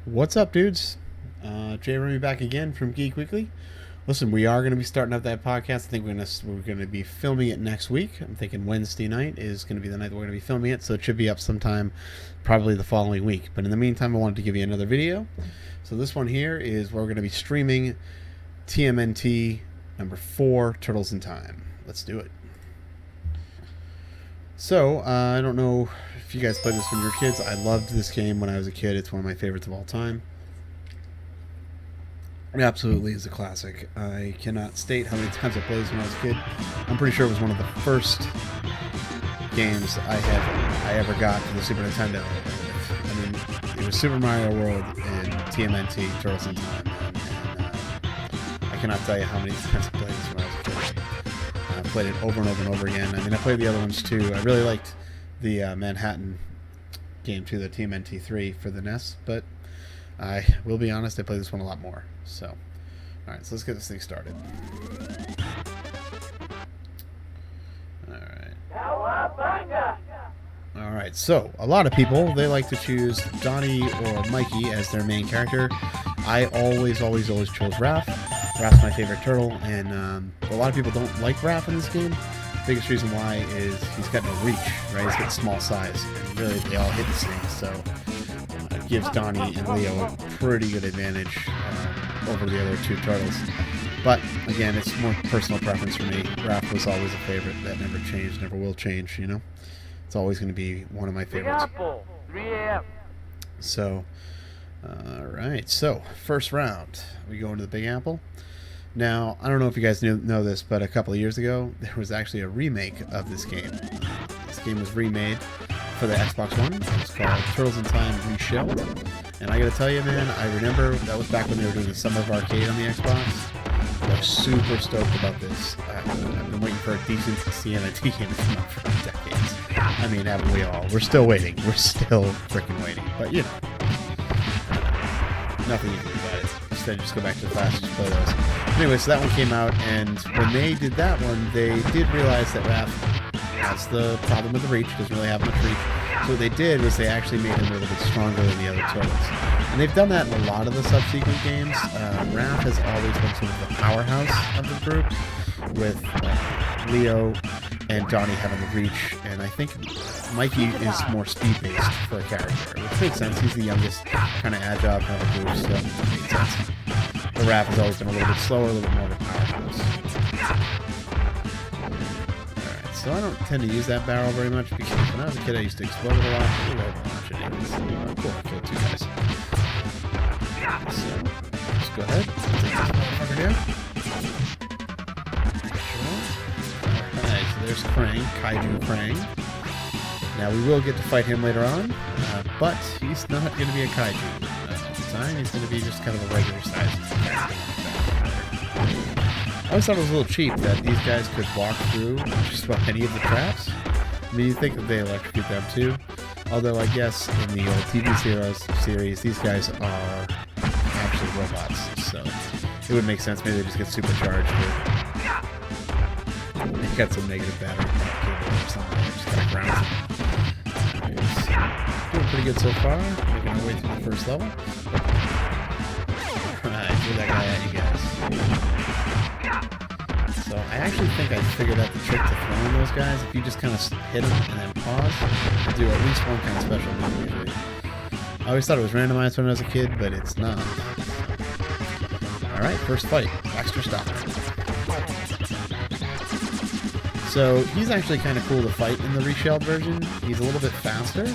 What's up, dudes? Jay Remy back again from Geek Weekly. Listen, we are going to be starting up that podcast. I think we're going to be filming it next week. I'm thinking Wednesday night is going to be the night that we're going to be filming it, so it should be up sometime probably the following week. But in the meantime, I wanted to give you another video. So this one here is where we're going to be streaming TMNT number 4, Turtles in Time. Let's do it. So, I don't know if you guys played this when you were kids. I loved this game when I was a kid. It's one of my favorites of all time. It absolutely is a classic. I cannot state how many times I played this when I was a kid. I'm pretty sure it was one of the first games I ever got for the Super Nintendo. I mean, it was Super Mario World and TMNT, Turtles in Time. And I cannot tell you how many times I played this when I was a kid. I played it over and over and over again. I mean, I played the other ones too. I really liked the Manhattan game too, the TMNT 3 for the NES, but I will be honest, I played this one a lot more. So, alright, so let's get this thing started. Alright, so a lot of people, they like to choose Donnie or Mikey as their main character. I always chose Raph. Raph's my favorite turtle, and a lot of people don't like Raph in this game. The biggest reason why is he's got no reach, right? He's got small size, and really they all hit the same, so it gives Donnie and Leo a pretty good advantage over the other two turtles. But again, it's more personal preference for me. Raph was always a favorite. That never changed, never will change, you know? It's always going to be one of my favorites. 3 a.m. So, alright, so first round, we go into the Big Apple. Now, I don't know if you guys know this, but a couple of years ago, there was actually a remake of this game. This game was remade for the Xbox One. It's called Turtles in Time Reshelled. And I gotta tell you, man, I remember that was back when they were doing the Summer of Arcade on the Xbox. I was super stoked about this. I've been waiting for a decent TMNT game to come out for decades. I mean, haven't we all? We're still waiting. We're still freaking waiting. But, you know, nothing you can do about it. Instead, just go back to the classics and play those. Anyway, so that one came out, and when they did that one, they did realize that Raph has the problem with the reach, doesn't really have much reach. So what they did was they actually made him a little bit stronger than the other turtles. And they've done that in a lot of the subsequent games. Raph has always been sort of the powerhouse of the group, with Leo and Donnie having the reach, and I think Mikey is more speed-based for a character, which makes sense. He's the youngest, kind of agile kind of group, so it makes sense. The Raph has always been a little bit slower, a little bit more of a powerhouse. Alright, so I don't tend to use that barrel very much, because when I was a kid I used to explode it a lot. Ooh, I launched it anyways. Oh, cool, I killed two guys. So, let's go ahead. Take this motherfucker here. Alright, so there's Krang, Kaiju Krang. Now we will get to fight him later on, but he's not going to be a Kaiju. He's going to be just kind of a regular size. I always thought it was a little cheap that these guys could walk through just about any of the traps. I mean, you think that they electrocute them too. Although I guess in the old TV series, these guys are actually robots. So it would make sense. Maybe they just get supercharged. Or they got some negative battery cable or something. Just kind of grounds them. Doing pretty good so far. Making our way through the first level. Alright, threw that guy at you guys. So I actually think I figured out the trick to throwing those guys. If you just kind of hit them and then pause, do at least one kind of special move usually. I always thought it was randomized when I was a kid, but it's not. Alright, first fight. Baxter Stopper. So he's actually kind of cool to fight in the reshelled version. He's a little bit faster.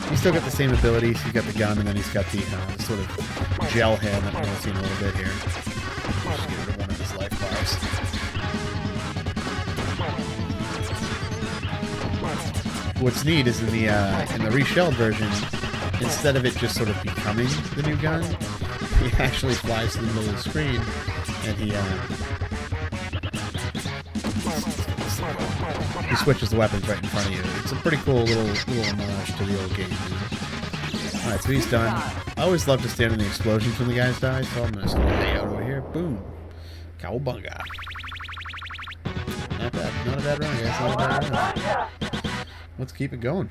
He's still got the same abilities. He's got the gun, and then he's got the sort of gel hand that we'll see in a little bit here. Just get rid of one of his life bars. What's neat is in the reshelled version, instead of it just sort of becoming the new gun, he actually flies to the middle of the screen, and he switches the weapons right in front of you. It's a pretty cool little homage to the old game. Alright, so he's done. I always love to stand in the explosions when the guys die, so I'm just going to hang out over here. Boom. Cowabunga. Not bad. Not a bad run, guys. Not a bad run. Let's keep it going.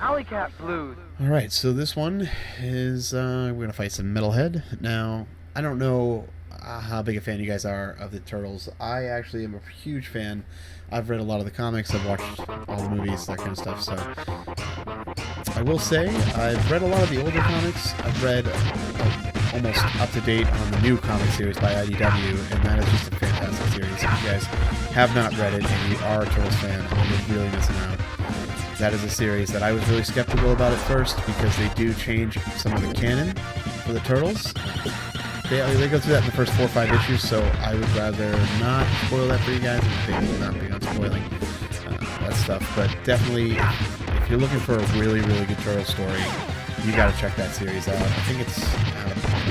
Alley Cat Blues. Alright, so this one is, we're going to fight some Metalhead. Now, I don't know how big a fan you guys are of the Turtles. I actually am a huge fan. I've read a lot of the comics, I've watched all the movies, that kind of stuff, so I will say, I've read a lot of the older comics. I've read almost up-to-date on the new comic series by IDW, and that is just a fantastic series. If you guys have not read it and you are a Turtles fan, you're really missing out. That is a series that I was really skeptical about at first because they do change some of the canon for the Turtles. They go through that in the first 4 or 5 issues, so I would rather not spoil that for you guys. They will not be on spoiling that stuff. But definitely, if you're looking for a really, really good Turtle story, you got to check that series out. I think it's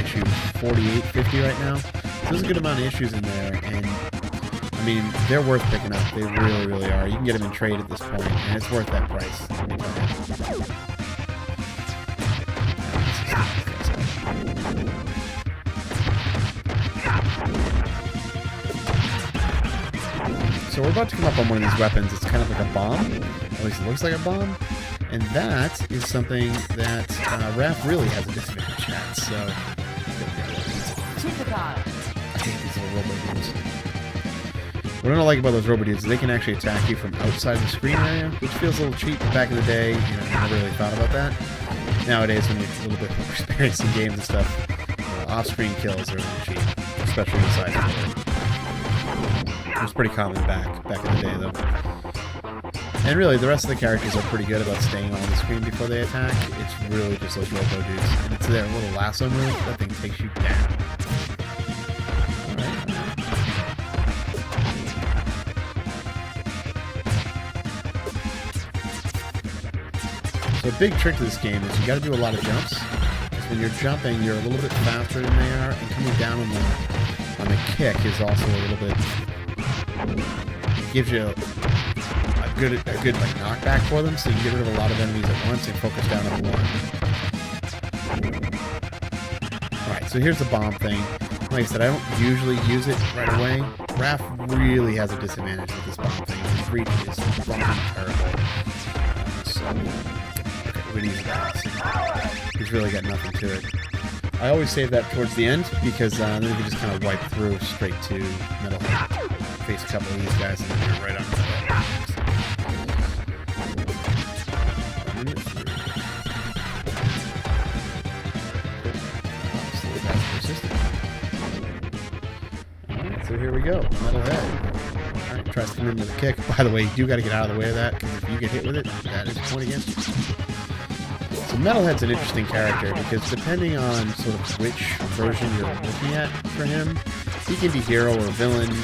issue 48, 50 right now. So there's a good amount of issues in there, and I mean, they're worth picking up. They really, really are. You can get them in trade at this point, and it's worth that price. So we're about to come up on one of these weapons. It's kind of like a bomb. At least it looks like a bomb. And that is something that Raph really has a disadvantage at. So I hate these little robo dudes. What I don't like about those robo dudes is they can actually attack you from outside the screen area, which feels a little cheap. Back in the day, you know, I never really thought about that. Nowadays, when you're a little bit more experienced in games and stuff, off-screen kills are really cheap, especially inside the game. It was pretty common back in the day, though. And really, the rest of the characters are pretty good about staying on the screen before they attack. It's really just those robo dudes. And it's their little lasso move. That thing takes you down. So a big trick to this game is you got to do a lot of jumps. Because when you're jumping, you're a little bit faster than they are, and coming down on the kick is also a little bit. Gives you a good like knockback for them, so you can get rid of a lot of enemies at once and focus down on one. All right, so here's the bomb thing. Like I said, I don't usually use it right away. Raph really has a disadvantage with this bomb thing. His reach is fucking terrible. Okay, we use that. He's really got nothing to it. I always save that towards the end because then we can just kind of wipe through straight to Metalhead. Face a couple of these guys and then you're right on the Alright, so here we go. Metalhead. Alright, tries to come in with a kick. By the way, you do got to get out of the way of that, because if you get hit with it, that is a point against you. So Metalhead's an interesting character, because depending on sort of which version you're looking at for him, he can be hero or villain.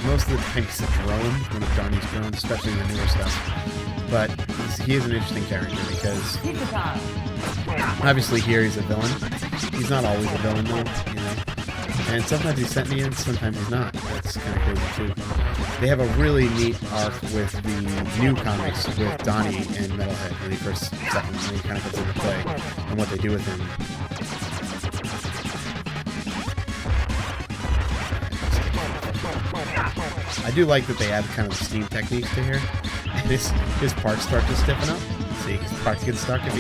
Most of the time he's a drone, one of Johnny's drones, especially in the newer stuff. But he is an interesting character because obviously here he's a villain. He's not always a villain though, you know. And sometimes he's sentient, sometimes he's not. That's kind of crazy too. They have a really neat arc with the new comics with Donnie and Metalhead when he kind of comes into play and what they do with him. I do like that they add kind of the steam techniques to here. His parts start to stiffen up. See, his parts get stuck once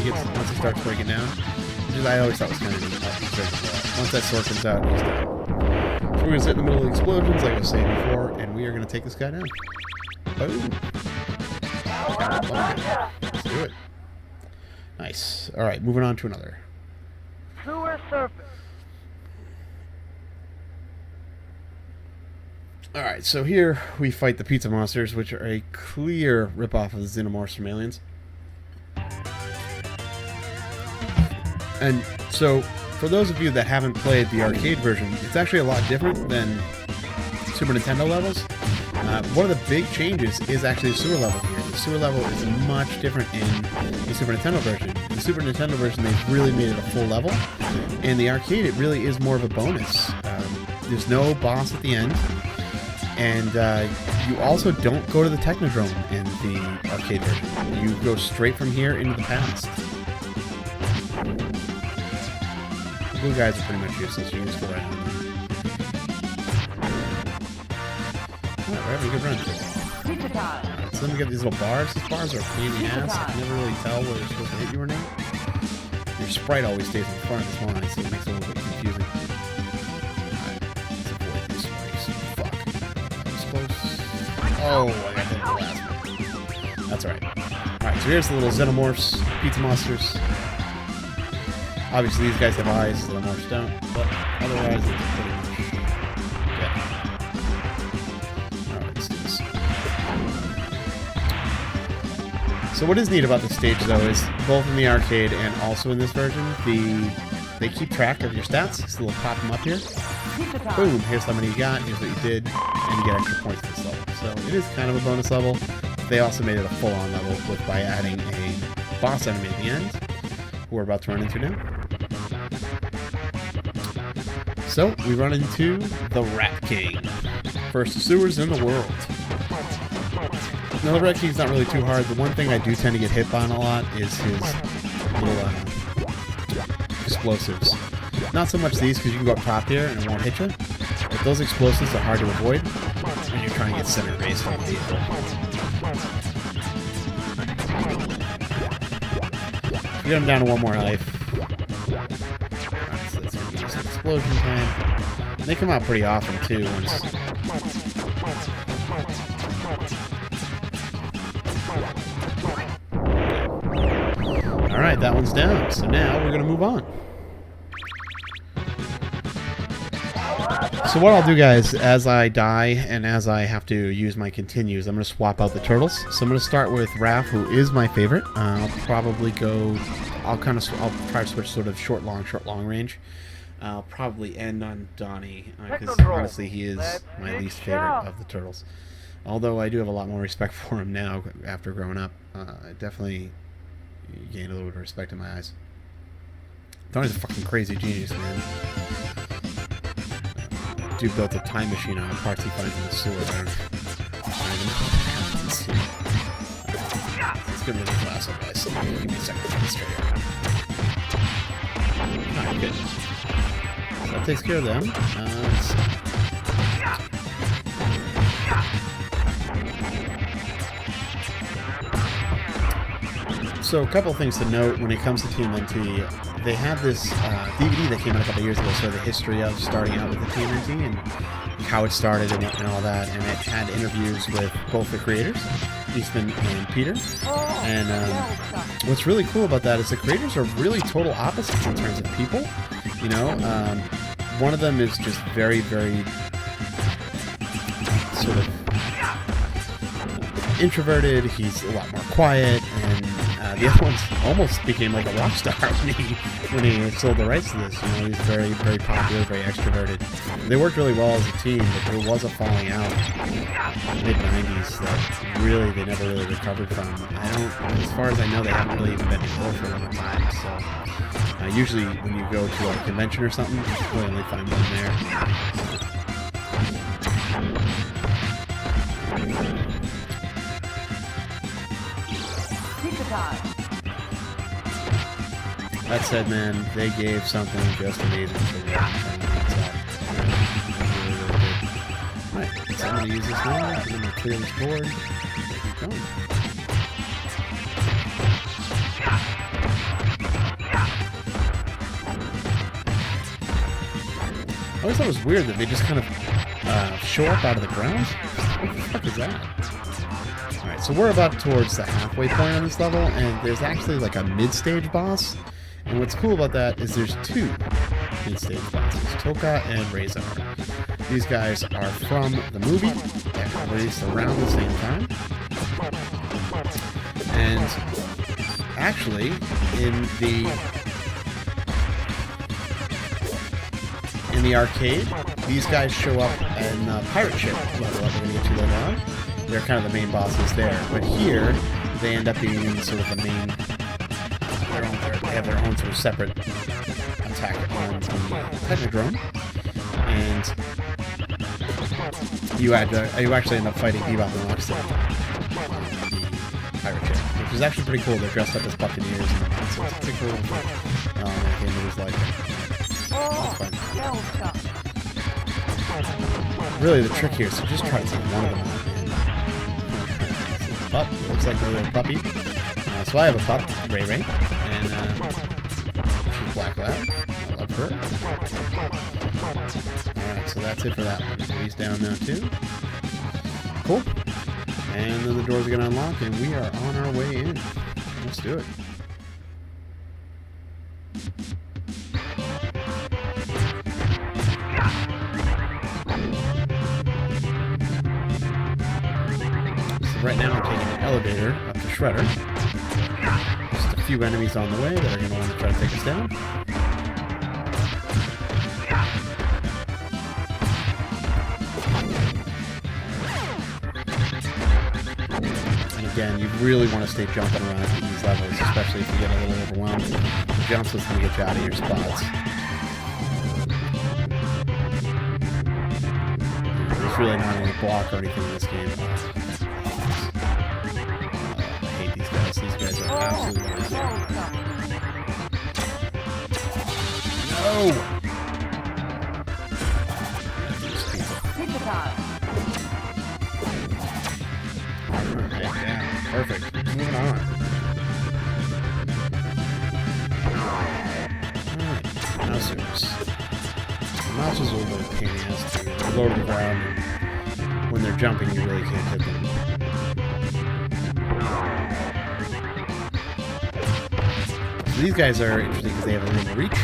he starts breaking down. Which is, I always thought was kind of neat. Once that sword comes out, he's done. So we're going to sit in the middle of the explosions, like I was saying before, and we are going to take this guy down. Boom. Let's do it. Nice. Alright, moving on to another. Sewer Surface. Alright, so here we fight the Pizza Monsters, which are a clear ripoff of the Xenomorphs from Aliens. And so, for those of you that haven't played the arcade version, it's actually a lot different than Super Nintendo levels. One of the big changes is actually the sewer level here. The sewer level is much different in the Super Nintendo version. In the Super Nintendo version, they've really made it a full level. In the arcade, it really is more of a bonus. There's no boss at the end. And you also don't go to the Technodrome in the arcade version. You go straight from here into the past. The blue guys are pretty much useless. You just go right on them. We're having a good run. So then we get these little bars. These bars are a pain in the ass. I can never really tell where they're supposed to hit you or not. Your sprite always stays in front of this line, so it makes it a little bit confusing. Alright, let's avoid this place. Fuck. That was close. Oh, I got hit in the last one. That's alright. Alright, so here's the little xenomorphs, pizza monsters. Obviously, these guys have eyes, xenomorphs don't, but otherwise, it's pretty much dead. Alright, let's do this. So what is neat about this stage, though, is both in the arcade and also in this version, they keep track of your stats. So they'll pop them up here. Boom, here's how many you got, here's what you did, and you get extra points for this level. So it is kind of a bonus level. They also made it a full-on level by adding a boss enemy at the end, who we're about to run into now. So, we run into the Rat King. First sewers in the world. Now, the Rat King's not really too hard. The one thing I do tend to get hit on a lot is his little explosives. Not so much these, because you can go up top here and it won't hit you. But those explosives are hard to avoid when you're trying to get center base from the vehicle. You get him down to one more life. Alright, so that's going to be some explosion time. And they come out pretty often, too. Alright, that one's down. So now we're going to move on. So what I'll do, guys, as I die and as I have to use my continues, I'm going to swap out the turtles. So I'm going to start with Raph, who is my favorite. I'll probably go... I'll try to switch sort of short, long range. I'll probably end on Donnie, because honestly he is my least favorite of the turtles. Although I do have a lot more respect for him now after growing up. I definitely gained a little bit of respect in my eyes. Donnie's a fucking crazy genius, man. Dude built a time machine on the parts he finds in the sewer. Let's get rid of the glass up, guys. Give me a second to get straight up. Alright, good. So that takes care of them. Let's see. So a couple things to note when it comes to TMNT. They had this DVD that came out a couple years ago, so the history of starting out with the TMNT and how it started and all that, and it had interviews with both the creators, Eastman and Peter. And what's really cool about that is the creators are really total opposites in terms of people. You know, one of them is just very, very sort of introverted. He's a lot more quiet, and the other one's almost became like a rock star when he sold the rights to this. You know, he's very, very popular, very extroverted. They worked really well as a team, but there was a falling out in the mid-90s that really they never really recovered from. As far as I know, they haven't really even been together for a long time. So usually when you go to a convention or something, you really only find one there. That said, man, they gave something just amazing for me. Alright, so I'm going to use this now, and I'm going to clear this board. Keep going. I always thought it was weird that they just kind of show up out of the ground. What the fuck is that? Alright, so we're about towards the halfway point on this level, and there's actually like a mid-stage boss. And what's cool about that is there's two mid-stage bosses, Toka and Razor. These guys are from the movie, they were released around the same time. And actually, in the arcade, these guys show up in the pirate ship level that we're going to get to later on. They're kind of the main bosses there. But here, they end up being sort of the main... They have their own sort of separate attack on the Technodrome. And you actually end up fighting Bebop and Rocksteady on the pirate ship, which is actually pretty cool. They're dressed up as buccaneers and whatnot, so it's pretty cool. Game that was like... Really, the trick here is to just try to take one of them out. pup. It looks like a little puppy. So I have a pup, Ray Ray, and she's Black Lab. I love her. Alright, so that's it for that one. So he's down now too. Cool. And then the doors are going to unlock, and we are on our way in. Let's do it. Right now I'm taking an elevator up to Shredder. Just a few enemies on the way that are going to want to try to take us down. And again, you really want to stay jumping around in these levels, especially if you get a little overwhelmed. The jumps is going to get you out of your spots. There's really not any block or anything in this game. These guys are absolutely amazing. No! Alright, yeah, perfect. Moving on. Alright, mousers. Mousers are a little pain in the ass too. They're low to the ground, and when they're jumping, you really can't hit them. So these guys are interesting because they have a little reach.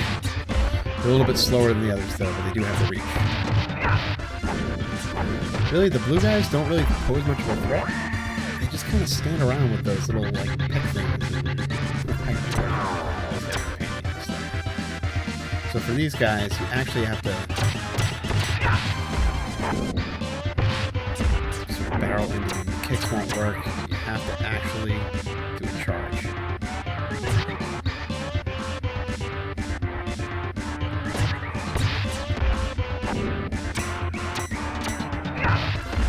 They're a little bit slower than the others though, but they do have the reach. Really, the blue guys don't really pose much of a threat. They just kind of stand around with those little, like, peck things. So for these guys, you actually have to sort of barrel into them. The kicks won't work. You have to actually do a charge.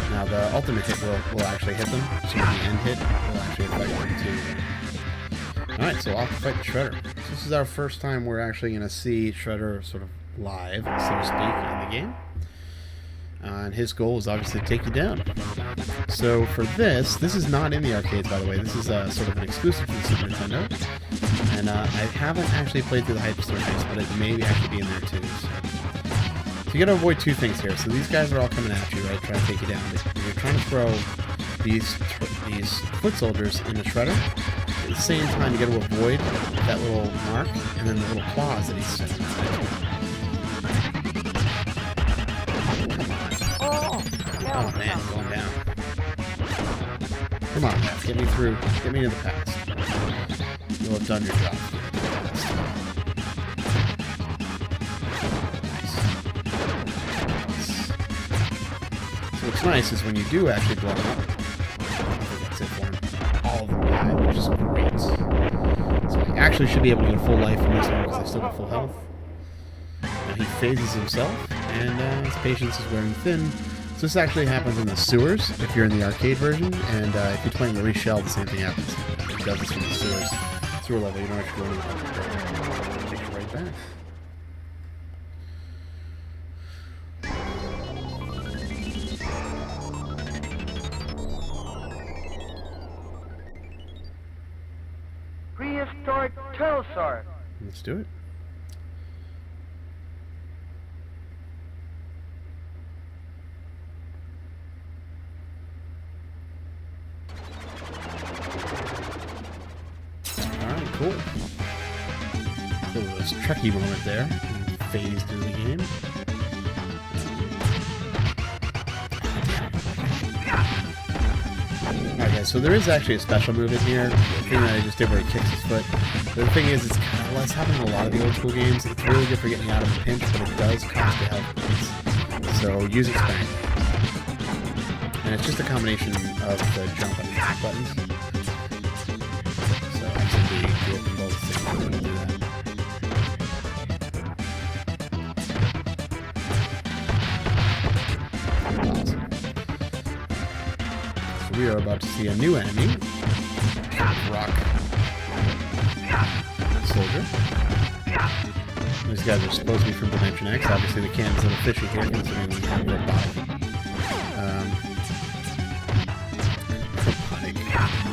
Now the ultimate hit will actually hit them, so the end hit will actually affect them too. Alright, so off to fight the Shredder. This is our first time we're actually going to see Shredder sort of live, so to speak, in the game. And his goal is obviously to take you down. So for this is not in the arcades, by the way. This is sort of an exclusive to the Super Nintendo. And I haven't actually played through the Hyperstorm base, but it may actually be in there too. So you got to avoid two things here. So these guys are all coming at you, right, trying to take you down. You're trying to throw these foot soldiers in the Shredder. At the same time, you got to avoid that little mark and then the little claws that he's sending. Oh man, going down. Come on, Jeff, get me through. Get me to the past. You'll have done your job. So what's nice is when you do actually blow them up, I think that's it for him. All of them die, which is great. So he actually should be able to get a full life from this one because they still got full health. Now he phases himself, and his patience is wearing thin. So this actually happens in the sewers if you're in the arcade version, and if you're playing the Reshell, the same thing happens. It does this in the sewer level. You don't have to go anywhere. It takes you right back. Prehistoric pterosaur. Let's do it. Alright, cool. So this Trekkie moment there. Phased through the game. Alright guys, so there is actually a special move in here. The thing that I just did where he kicks his foot. But the thing is, it's kind of less happening in a lot of the old school games. It's really good for getting you out of a pinch, but it does cost you health points. So use it sparingly. And it's just a combination of the jump and attack buttons. So actually do it in both things. I'm going to do that. Awesome. So we are about to see a new enemy. Rock soldier. These guys are supposed to be from Dimension X. Obviously the canon's a little fishy here considering we have robotic.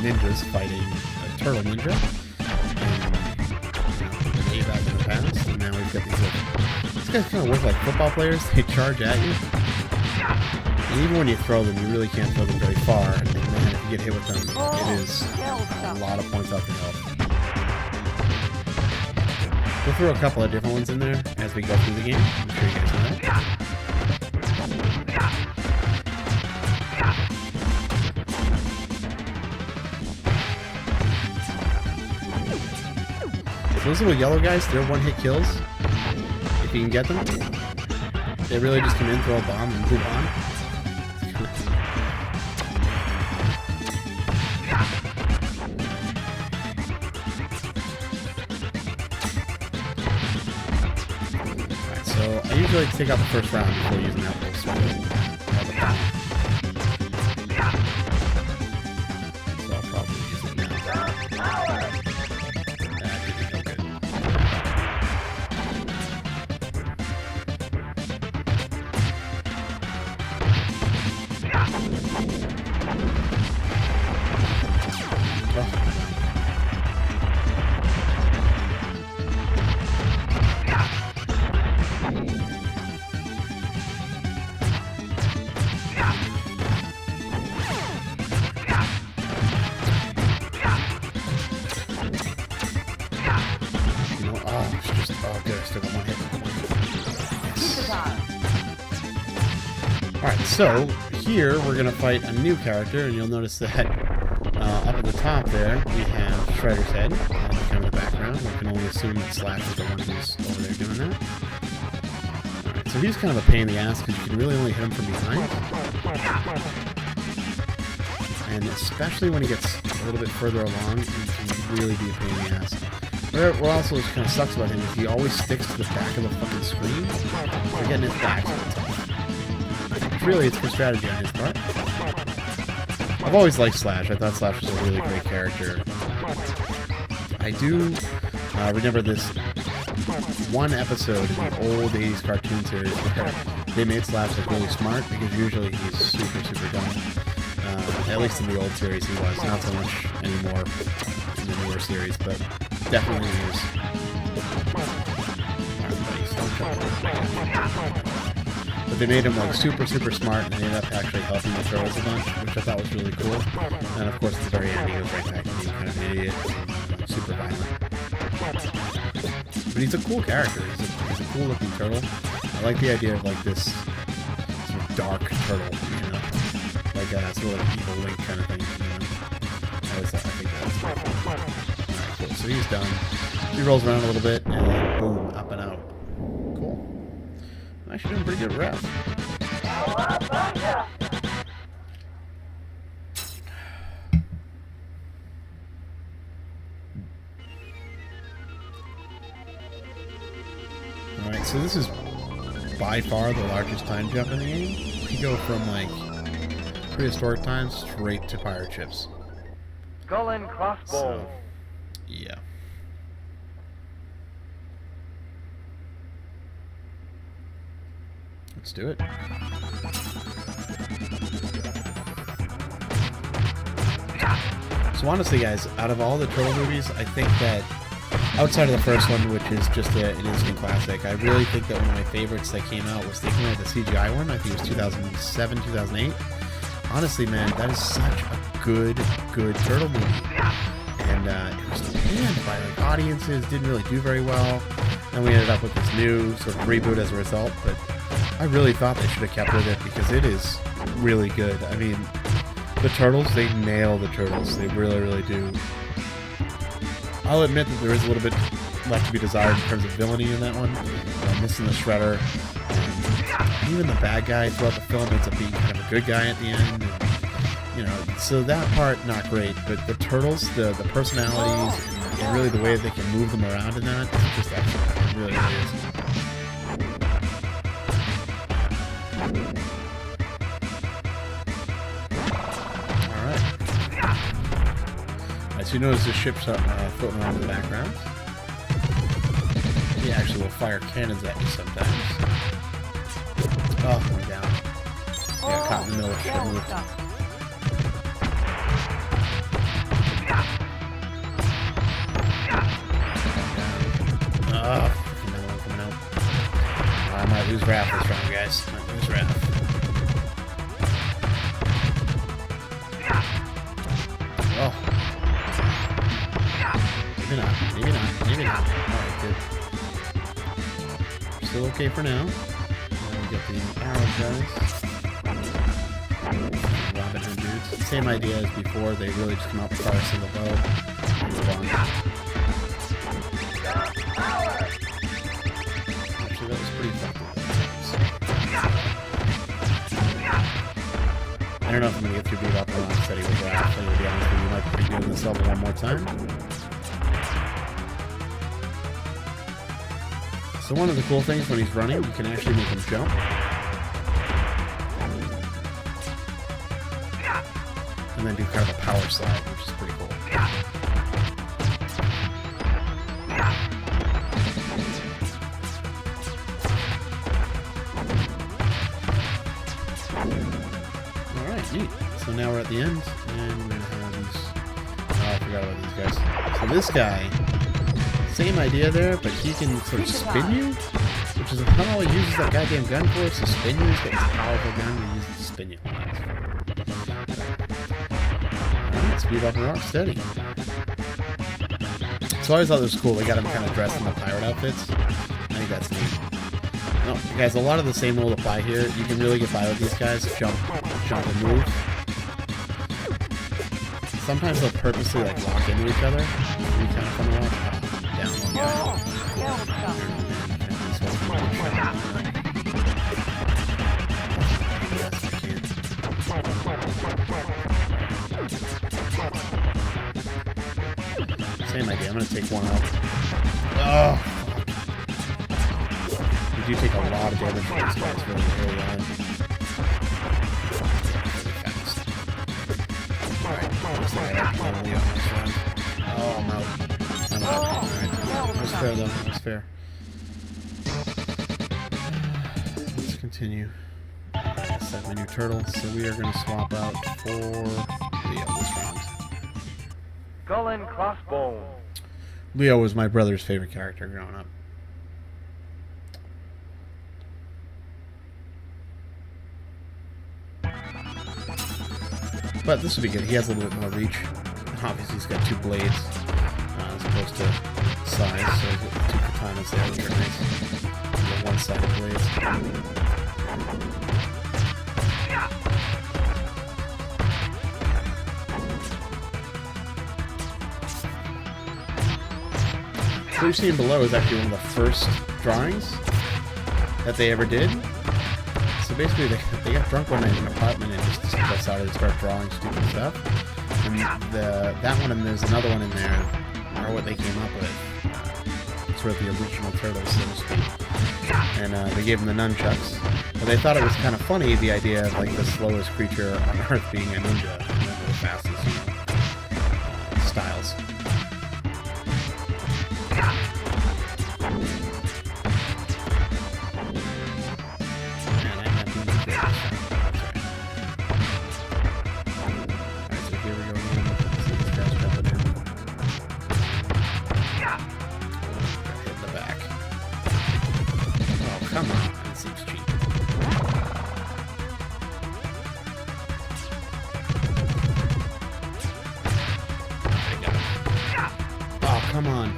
ninjas fighting a turtle ninja. And we gave that in the past, and now we've got these guys kind of work like football players. They charge at you. And even when you throw them, you really can't throw them very far. And man, if you get hit with them, it is a lot of points off your health. We'll throw a couple of different ones in there as we go through the game. I'm sure you guys know that. Those little yellow guys, they're one-hit kills. If you can get them, they really just come in, throw a bomb, and move on. Alright, so I usually take out the first round before using that little swing. So I'll probably use it now. Alright, so here we're going to fight a new character, and you'll notice that up at the top there we have Shredder's head, kind of in the background. We can only assume that Slash is the one who's over there doing that. Alright, so he's kind of a pain in the ass because you can really only hit him from behind. And especially when he gets a little bit further along, he can really be a pain in the ass. What also kind of sucks about him is he always sticks to the back of the fucking screen. We're getting his back. Really, it's good strategy on his part. I've always liked Slash. I thought Slash was a really great character. I do remember this one episode in the old 80s cartoon series where they made Slash look really smart, because usually he's super, super dumb. At least in the old series he was. Not so much anymore in the newer series, but definitely he was. But they made him like super, super smart, and they ended up actually helping the turtles a bunch, which I thought was really cool. And of course, at the very end, he goes right back to being kind of an idiot and super violent. But he's a cool character. He's a cool looking turtle. I like the idea of like this sort of dark turtle, you know, like a sort of like evil Link kind of thing. You know, I think that's cool. All right, cool. So he's done. He rolls around a little bit, and then boom, up and out. Cool. I'm actually doing pretty good rep. Alright, so this is by far the largest time jump in the game. You go from like prehistoric times straight to pirate ships. Skull and crossbones. So, yeah. Let's do it. So honestly, guys, out of all the Turtle movies, I think that outside of the first one, which is just an instant classic, I really think that one of my favorites that came out was the CGI one. I think it was 2007, 2008. Honestly, man, that is such a good Turtle movie. And it was panned by like audiences, didn't really do very well. And we ended up with this new sort of reboot as a result, but I really thought they should have kept with it because it is really good. I mean, the Turtles, they nail the Turtles. They really, really do. I'll admit that there is a little bit left to be desired in terms of villainy in that one. Missing the Shredder. And even the bad guy throughout the film ends up being kind of a good guy at the end. And, you know, so that part, not great. But the Turtles, the personalities, and really the way that they can move them around in that, it's just excellent. It really, really is. So you notice the ship's floating around in the background. He actually will fire cannons at you sometimes. Oh, I'm down. Yeah, caught in the middle of ship. Coming out. I might lose Raph this round, guys. Might lose Raph. Oh. Maybe not. Maybe not. Maybe not. Alright, good. Still okay for now. Now we get the arrow guys. Robin Hood dudes. Same idea as before. They really just come out with fire a single bow. And move on. Actually, that was pretty effective. I don't know if I'm going to get through Bebop or not. Steady with that. Actually, to be honest with you, might be doing this level one more time. So one of the cool things when he's running, you can actually make him jump. And then do kind of a power slide, which is pretty cool. Alright, neat. So now we're at the end, and we're going to have these... Oh, I forgot about these guys. So this guy, same idea there, but he can sort of spin you, which is how all he uses that goddamn gun for, is to spin you. He's got this powerful gun, and he uses it to spin you. Speed up and rock steady. So I always thought this was cool. They got him kind of dressed in the pirate outfits. I think that's neat. No, guys, a lot of the same rule apply here. You can really get by with these guys. Jump and move. Sometimes they'll purposely like lock into each other. It'll be kind of fun to watch. Down one guy. Same idea. I'm going to take one out. Oh! We do take a lot of damage from these guys really early on. Oh, I'm out. I'm out. Alright. That was fair, though. That was fair. Let's continue. Set my new turtle. So we are going to swap out for Leo this round. Skull and crossbones. Leo was my brother's favorite character growing up. But this would be good. He has a little bit more reach. Obviously, he's got two blades as opposed to size, so he's got two katanas there, which are nice. He's got one-sided blades. What you're seeing below is actually one of the first drawings that they ever did. So basically, they got drunk one night in an apartment and just decided to start drawing stupid stuff. And that one and there's another one in there are what they came up with. Sort of the original turtles, so to speak. And they gave them the nunchucks. But they thought it was kind of funny, the idea of like the slowest creature on Earth being a ninja, and one of the fastest, styles. Come on, that seems cheap. Oh, come on.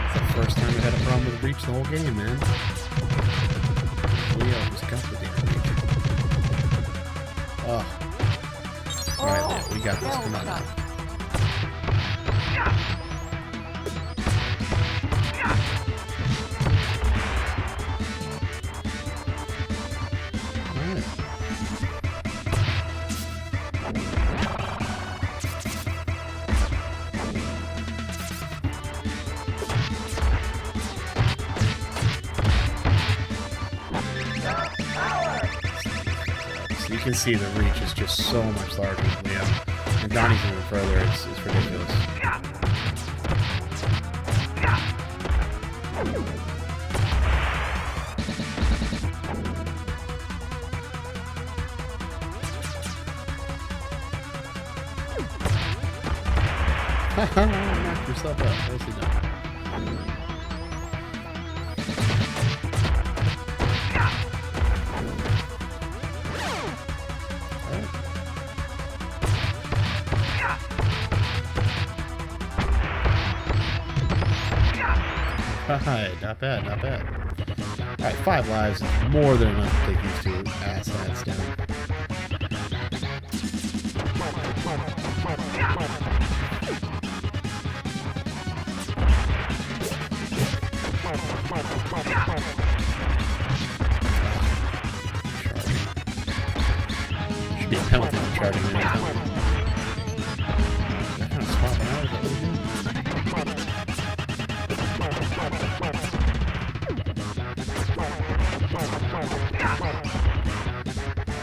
It's the first time we had a problem with reach the whole game, man. Leo just got the damn reach. Oh. Alright, Leo, we got this. Come on now. You can see the reach is just so much larger than Leo. And Donnie's even further, it's ridiculous. himself up. Nicely done. Alright, not bad, not bad. Alright, 5 lives is more than enough to take these two asshats down. Should be a penalty on charging in that time. That kind of swapping out, is that what we're doing?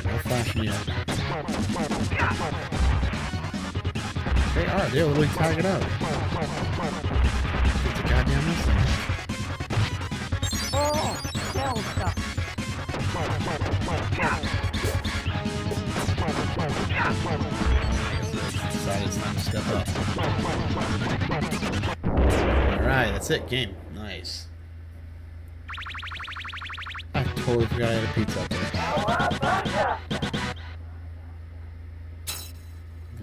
No flashing yet. They are. They're literally tagging out. It's a goddamn missing. Oh, hell stuff. Decided it's time to step up. Alright, that's it. Game. Nice. I totally forgot I had a pizza up there.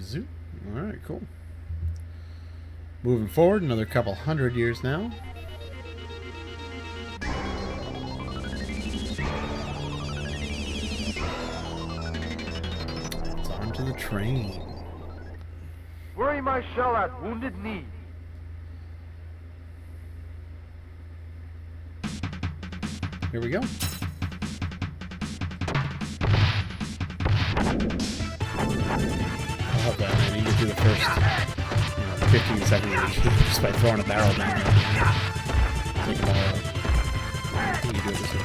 Zoop. Alright, cool. Moving forward, another couple 100 years now. It's on to the train. Bury my shell at Wounded Knee. Here we go. I'll help that. I need to do the first 15 seconds of the game just by throwing a barrel down there. Take them all out. I think you do it this way.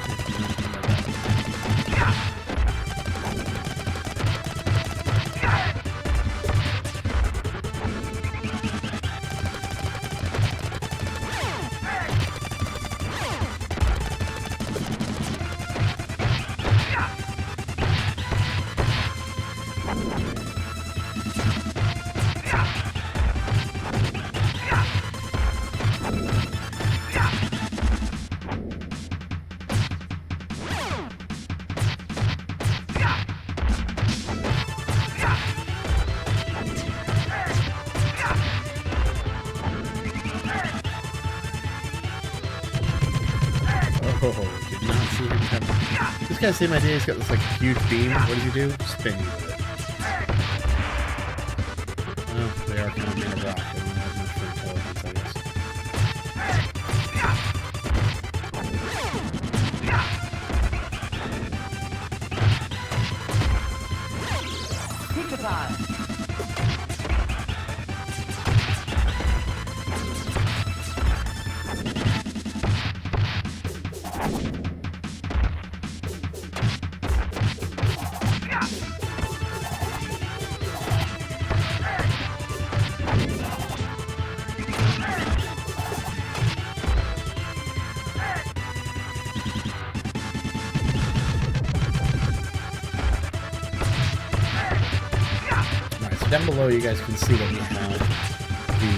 Oh, did not see him coming. This guy's same idea. He's got this like huge beam. What does he do? Spin you with it. Well, they are kind of made of rock. They don't have much for intelligence, I guess. Down below, you guys can see that we have the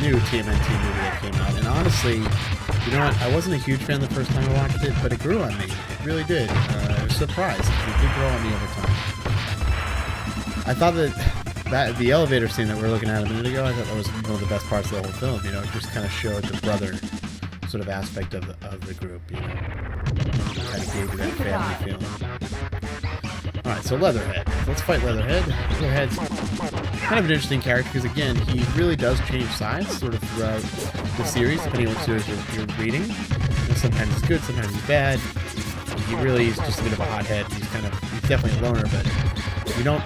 new TMNT movie that came out. And honestly, you know what? I wasn't a huge fan the first time I watched it, but it grew on me. It really did. I was surprised. It did grow on me over time. I thought that the elevator scene that we were looking at a minute ago, I thought that was one of the best parts of the whole film. You know, it just kind of showed the brother sort of aspect of the group. You know, kind of gave you that family feeling. Alright, so Leatherhead. Let's fight Leatherhead. Leatherhead's kind of an interesting character because, again, he really does change sides sort of throughout the series, depending on what series you're reading. And sometimes he's good, sometimes he's bad. He really is just a bit of a hothead. He's definitely a loner, but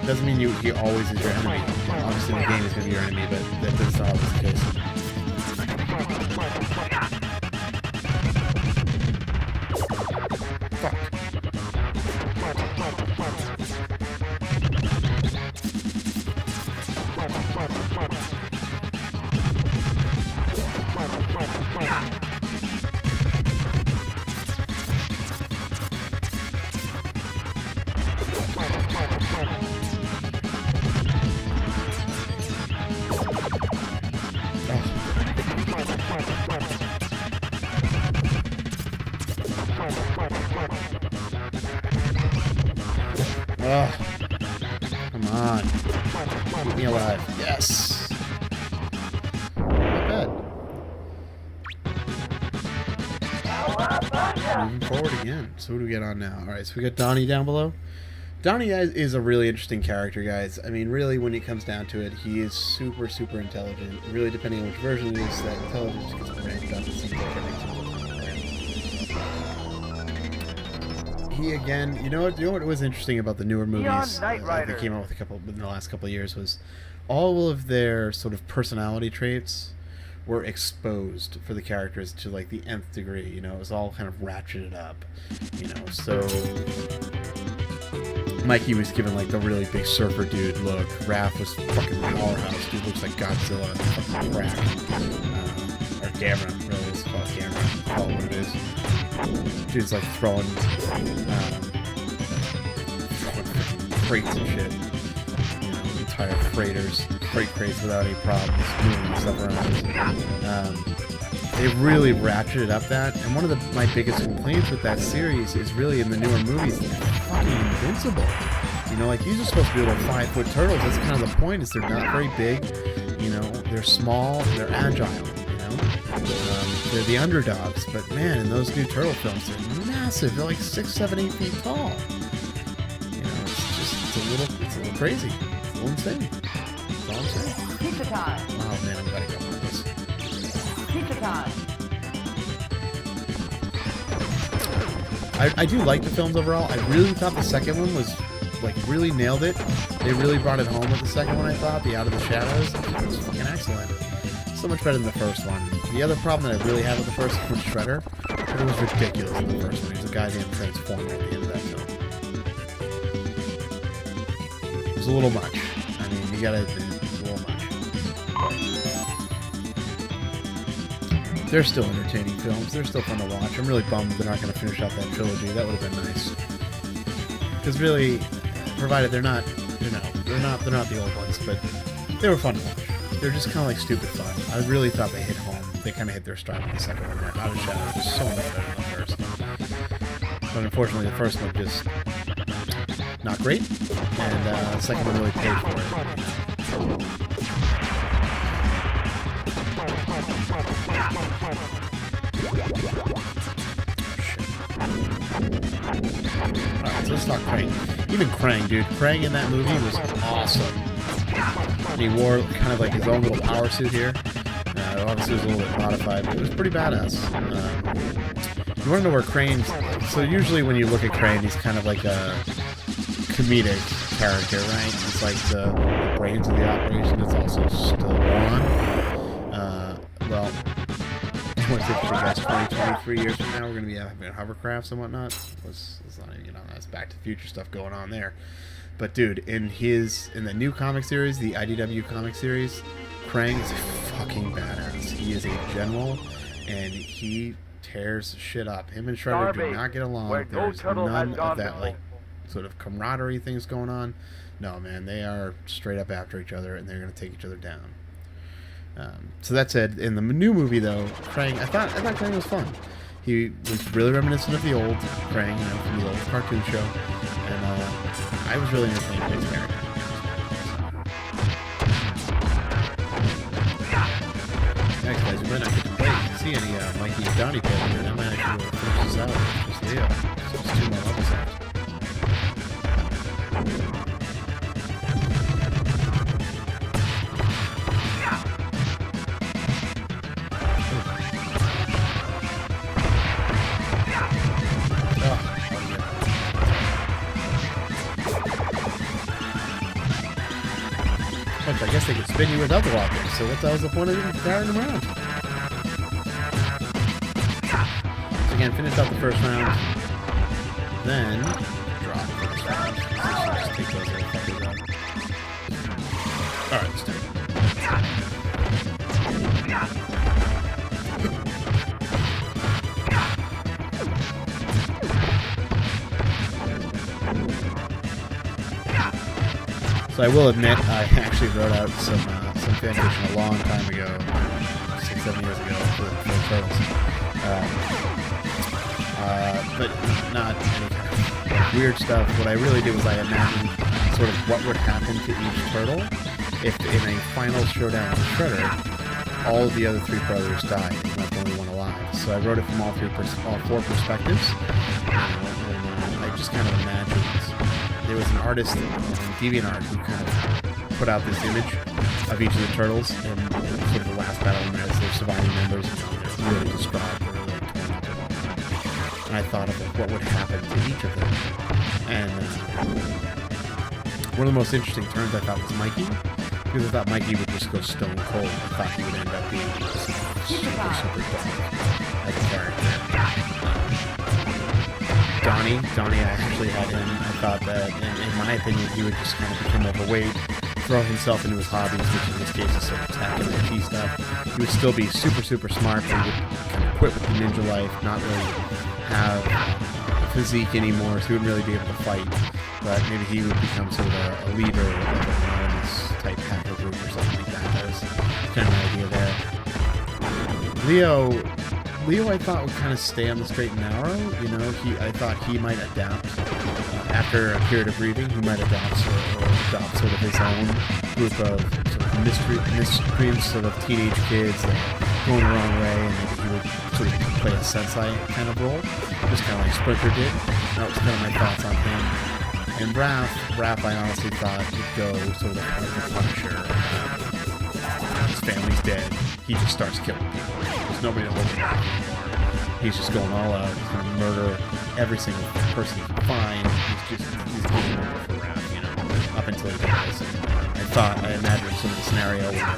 doesn't mean he always is your enemy. Obviously, in the game he's going to be your enemy, but that's not always the case. Keep me alive. Yes! Not bad. Moving forward again. So who do we get on now? Alright, so we got Donnie down below. Donnie is a really interesting character, guys. I mean, really, when it comes down to it, he is super, super intelligent. Really, depending on which version it is, that intelligence gets ramped up. It seems like every single time. He, again, you know what was interesting about the newer movies that came out with in the last couple of years was all of their sort of personality traits were exposed for the characters to like the nth degree. You know, it was all kind of ratcheted up. You know, so Mikey was given like the really big surfer dude look. Raph was fucking powerhouse. Dude looks like Godzilla. Fucking crack. Or Gamera, really. It's called Gamera. Call it what it is. Dude's like throwing crates and shit. You know, entire freight crates without any problems. Moving stuff around. They really ratcheted up that. And one of my biggest complaints with that series is really in the newer movies, they're fucking invincible. You know, like these are supposed to be little 5-foot turtles. That's kind of the point, is they're not very big. You know, they're small, they're agile, you know. They're the underdogs. But man, in those new turtle films, they're massive. They're like 6, 7, 8 feet tall. You know, it's a little crazy. It's a little insane. That's all I'm saying. Pizza time. Oh man, I'm glad I got one of this. Pizza time. I do like the films overall. I really thought the second one was, like, really nailed it. They really brought it home with the second one, I thought. The Out of the Shadows. It was fucking excellent. So much better than the first one. The other problem that I really had with the first one was Shredder. It was ridiculous in the first one. He was a goddamn transformer at the end of that film. It was a little much. I mean, you gotta admit, it was a little much. They're still entertaining films. They're still fun to watch. I'm really bummed they're not going to finish out that trilogy. That would have been nice. Because really, provided they're not the old ones, but they were fun to watch. They're just kind of like stupid fun. I really thought they hit home. They kind of hit their stride with the second one. Out of Shadows was so much better than the first one. But unfortunately, the first one just not great, and the second one really paid for it. Alright, so let's talk Krang. Even Krang, dude. Krang in that movie was awesome. And he wore kind of like his own little power suit here. Obviously it was a little bit modified, but it was pretty badass. You want to know where Krang's... So usually when you look at Krang, he's kind of like a comedic character, right? He's like the brains of the operation. It's also still on. Well... What's it for guys? 23 years from now, we're going to be having hovercrafts and whatnot. It's not, you know, that's Back to the Future stuff going on there. But dude, in the new comic series, the IDW comic series, Krang is fucking badass. He is a general, and he tears shit up. Him and Shredder do not get along. There's none of that like sort of camaraderie things going on. No, man, they are straight up after each other, and they're going to take each other down. So that said, in the new movie though, Krang, I thought Krang was fun. He was really reminiscent of the old Krang, you know, from the old cartoon show, and I was really entertained by his character. Next, guys, we might not get to play. You can see any Mikey and Donnie play here, and I might actually finish this out. Just Leo. So it's 2 more levels left. I guess they could spin you without the walkers, so what the hell's the point of even carrying them around? So again, finish out the first round, then drop the first round. Just take those little fuckers out. Alright, let's do it. So I will admit, I actually wrote out some fan fiction a long time ago, 6, 7 years ago for the Turtles. But not any kind of weird stuff. What I really did was I imagined sort of what would happen to each turtle if in a final showdown with Shredder, all of the other three brothers died and left only one alive. So I wrote it from all four perspectives. And I just kind of imagined there was an artist on DeviantArt who kind of put out this image of each of the turtles and sort of the last battle as their surviving members, and really described or really torn up. And I thought of what would happen to each of them. And one of the most interesting turns I thought was Mikey, because I thought Mikey would just go stone cold. I thought he would end up being just super dark as a character. Donnie, I actually had him. I thought that, in my opinion, he would just kind of become overweight, throw himself into his hobbies, which in this case is sort of tech and IT stuff. He would still be super smart, but he would kind of quit with the ninja life, not really have a physique anymore, so he wouldn't really be able to fight. But maybe he would become sort of a leader of an anonymous type hacker group or something like that. That was kind of an idea there. Leo, I thought would kind of stay on the straight and narrow. You know, I thought he might adapt after a period of grieving. He might adopt sort of his own group of sort of miscreant sort of teenage kids that are going the wrong way, and maybe he would sort of play a sensei kind of role, just kind of like Splinter did. That was kind of my thoughts on him. And Raph, I honestly thought would go sort of like the Punisher. His family's dead. He just starts killing people. There's nobody to hold him back anymore. He's just going all out. He's going to murder every single person he can find. He's getting over for Raph, you know, up until he dies. And I imagined some of the scenario where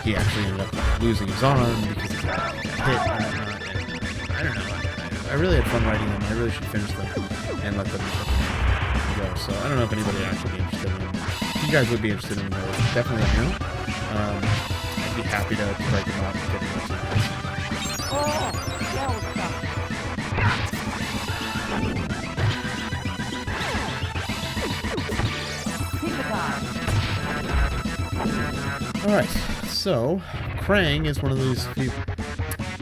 he actually ended up losing his arm because he got hit and whatnot. And I don't know. I really had fun writing them. I really should finish them and let them go. So I don't know if anybody would actually be interested in them. If you guys would be interested in them, definitely let me know. I'd be happy to write them up and get them to you guys. Alright, so Krang is one of those people,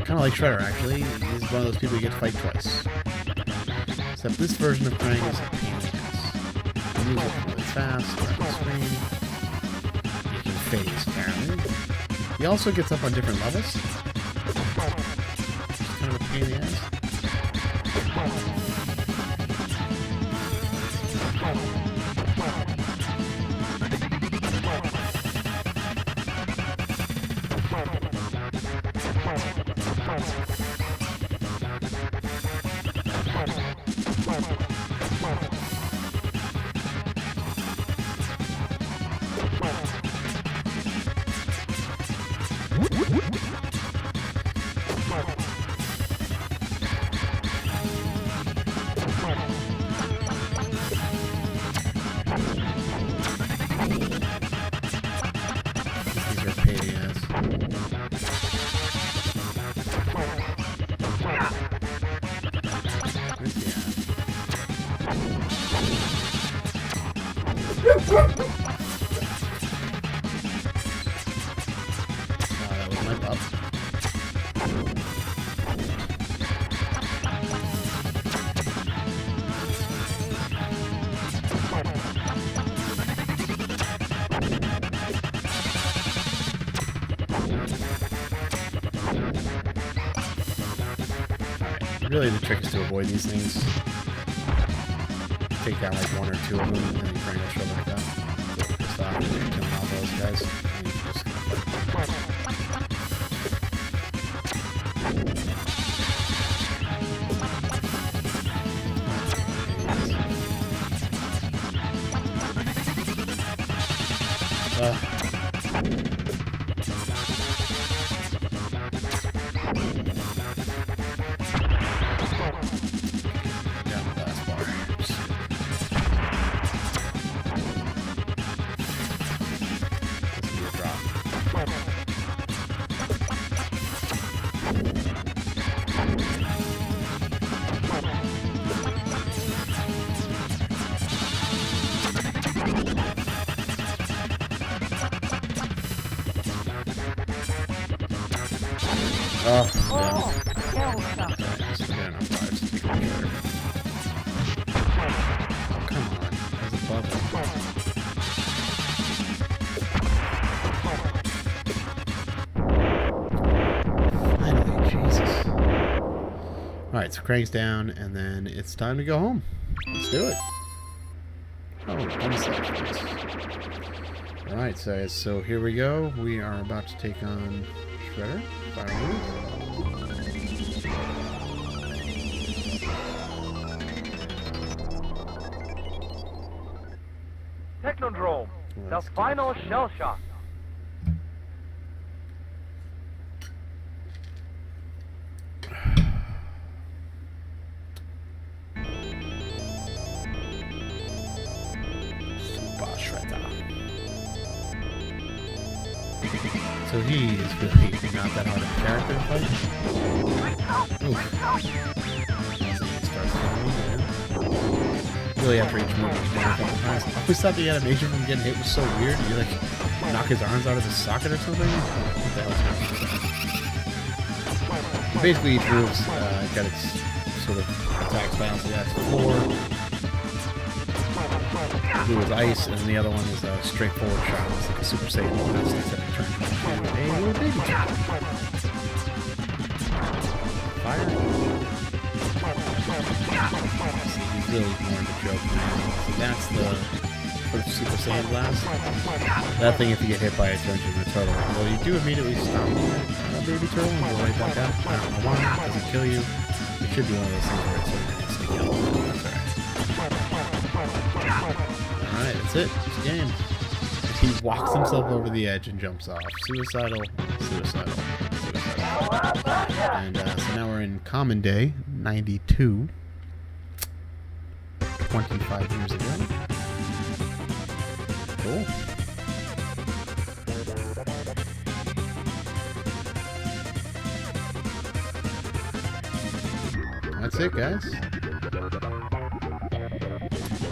kind of like Shredder actually. He's one of those people you get to fight twice. Except this version of Krang is a pain in the ass. He moves really fast around the screen. He can phase, apparently. He also gets up on different levels. It's kind of a pain in the ass. That was my buff. Really, the trick is to avoid these things. Take out like one or two of them, and then Krang will show back up. So pissed off, and you're killing all those guys. And you just Alright, so Krang's down, and then it's time to go home. Let's do it. Oh, bonus life. Alright, so here we go. We are about to take on Shredder. Fire move. Technodrome. The Let's go. final shell shock. Super Shredder. So he is really not that hard of a character to fight. Oof. So he starts going, yeah. Really have to reach more than a couple times. I always thought the animation from getting hit was so weird. You like knock his arms out of the socket or something? What the hell's going on? Basically each move's got its sort of attack style. So that's 4. Blue is ice, and the other one is a straightforward shot. It's like a Super Saiyan blast, except it turns into a little baby turtle. Fire. He's really ignoring the joke now. So that's the sort of Super Saiyan blast. That thing, if you get hit by it, turns into a turtle. Well, you do immediately stop a baby turtle and go right back out. I don't know why. It doesn't kill you. It should be one of those things where it's sort of instant kill. That's alright. Alright, that's it. It's a game. He walks himself over the edge and jumps off. Suicidal, suicidal, suicidal. And so now we're in Common Day, 92. 25 years ago. Cool. That's it, guys.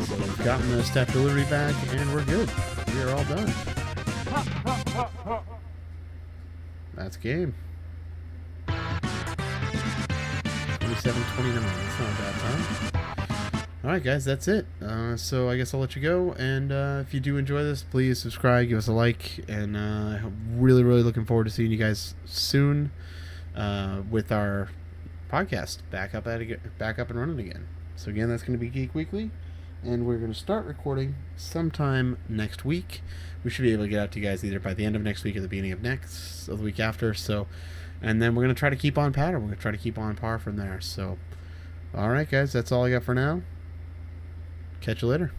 So we've gotten the Statue of Liberty back, and we're good. We are all done. That's game. 27-29. That's not a bad time. Alright, guys, that's it. So I guess I'll let you go. And if you do enjoy this, please subscribe, give us a like. And I'm really, really looking forward to seeing you guys soon with our podcast back up and running again. So again, that's going to be Geek Weekly. And we're going to start recording sometime next week. We should be able to get out to you guys either by the end of next week or the beginning of the week after. So, and then we're going to try to keep on pattern. We're going to try to keep on par from there. So, all right, guys, that's all I got for now. Catch you later.